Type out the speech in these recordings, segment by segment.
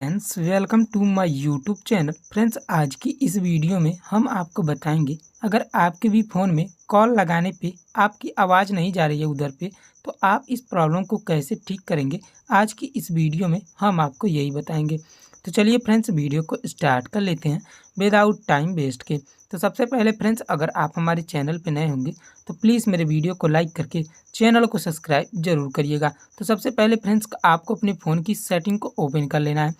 Friends welcome to my YouTube channel. Friends आज की इस वीडियो में हम आपको बताएंगे अगर आपके भी फ़ोन में कॉल लगाने पे आपकी आवाज़ नहीं जा रही है उधर पे तो आप इस प्रॉब्लम को कैसे ठीक करेंगे। आज की इस वीडियो में हम आपको यही बताएंगे। तो चलिए फ्रेंड्स वीडियो को स्टार्ट कर लेते हैं विदाउट टाइम वेस्ट के। तो सबसे पहले फ्रेंड्स अगर आप हमारे चैनल पे नए होंगे तो प्लीज़ मेरे वीडियो को लाइक करके चैनल को सब्सक्राइब जरूर करिएगा। तो सबसे पहले फ्रेंड्स आपको अपने फ़ोन की सेटिंग को ओपन कर लेना है।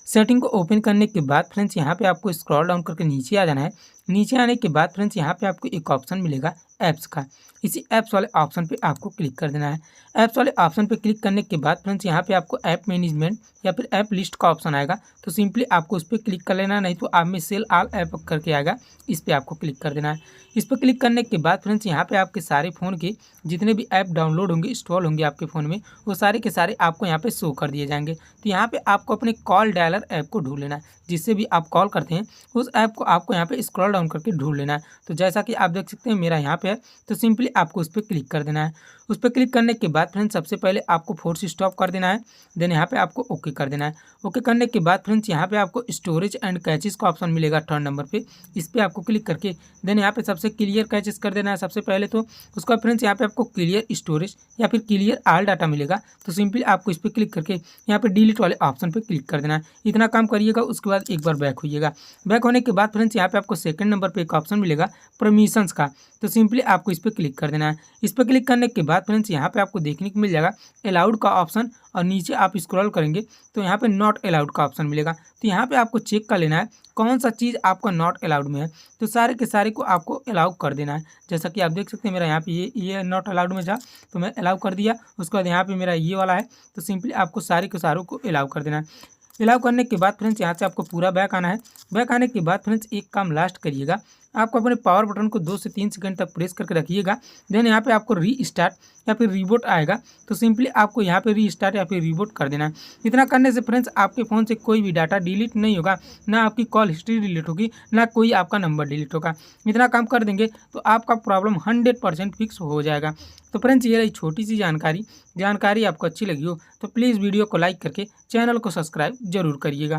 सेटिंग को ओपन करने के बाद फ्रेंड्स यहाँ पे आपको स्क्रॉल डाउन करके नीचे आ जाना है। नीचे आने के बाद फ्रेंड्स यहाँ पे आपको एक ऑप्शन मिलेगा ऐप्स का। इसी ऐप्स वाले ऑप्शन पे आपको क्लिक कर देना है। ऐप्स वाले ऑप्शन पे क्लिक करने के बाद फ्रेंड्स यहाँ पे आपको ऐप मैनेजमेंट या फिर ऐप लिस्ट का ऑप्शन आएगा। तो सिंपली आपको उस पर क्लिक कर लेना है, नहीं तो आप में सेल ऑल ऐप करके आएगा, इस पर आपको क्लिक कर देना है। इस पर क्लिक करने के बाद फ्रेंड्स यहाँ पे आपके सारे फ़ोन के जितने भी ऐप डाउनलोड होंगे इंस्टॉल होंगे आपके फ़ोन में वो सारे के सारे आपको यहाँ पे शो कर दिए जाएंगे। तो यहाँ पे आपको अपने कॉल डायलर ऐप को ढूंढ लेना है, जिससे भी आप कॉल करते हैं उस ऐप को आपको यहाँ पे स्क्रॉल डाउन करके ढूंढ लेना है। तो जैसा कि आप देख सकते हैं मेरा यहाँ पे है, तो सिंपली आपको उस पर क्लिक कर देना है। उस पर क्लिक करने के बाद फ्रेंड्स सबसे पहले आपको फोर्स स्टॉप कर देना है, देन यहाँ पे आपको ओके कर देना है। ओके करने के बाद फ्रेंड्स यहाँ पे आपको स्टोरेज एंड कैचेस का ऑप्शन मिलेगा थर्ड नंबर पे, इस पर आपको क्लिक करके देन यहाँ पे सबसे क्लियर कैचेस कर देना है सबसे पहले। तो उसका फ्रेंड्स यहाँ पे आपको क्लियर स्टोरेज या फिर क्लियर ऑल डाटा मिलेगा। तो सिंपली आपको इस पर क्लिक करके यहाँ पे डिलीट वाले ऑप्शन पे क्लिक कर देना है। इतना काम करिएगा, उसके बाद एक बार बैक होइएगा। बैक होने के बाद फ्रेंड्स यहाँ पे आपको सेकंड नंबर पे एक ऑप्शन मिलेगा परमिशंस का। तो सिंपली आपको इस पर क्लिक कर देना है। इस पर क्लिक करने के बाद फ्रेंड्स यहाँ पे आपको देखने को मिल जाएगा अलाउड का ऑप्शन, और नीचे आप स्क्रॉल करेंगे तो यहाँ पे नॉट अलाउड का ऑप्शन मिलेगा। तो यहाँ पे आपको चेक कर लेना है कौन सा चीज़ आपका नॉट अलाउड में है। तो सारे के सारे को आपको अलाउ कर देना है। जैसा कि आप देख सकते हैं मेरा यहाँ पे ये नॉट अलाउड में था, तो मैं अलाउ कर दिया। उसके बाद यहाँ पे मेरा ये वाला है, तो सिंपली आपको सारे के सारों को अलाउ कर देना है। अलाउ करने के बाद फ्रेंड्स यहाँ से आपको पूरा बैक आना है। बैक आने के बाद फ्रेंड्स एक काम लास्ट करिएगा, आपको अपने पावर बटन को 2 से 3 सेकंड तक प्रेस करके रखिएगा। देन यहाँ पे आपको रीस्टार्ट या फिर रीबूट आएगा, तो सिंपली आपको यहाँ पे रीस्टार्ट या फिर रीबूट कर देना है। इतना करने से फ्रेंड्स आपके फ़ोन से कोई भी डाटा डिलीट नहीं होगा, ना आपकी कॉल हिस्ट्री डिलीट होगी, ना कोई आपका नंबर डिलीट होगा। इतना काम कर देंगे तो आपका प्रॉब्लम 100% फिक्स हो जाएगा। तो फ्रेंड्स ये रही छोटी सी जानकारी आपको अच्छी लगी हो तो प्लीज़ वीडियो को लाइक करके चैनल को सब्सक्राइब जरूर करिएगा।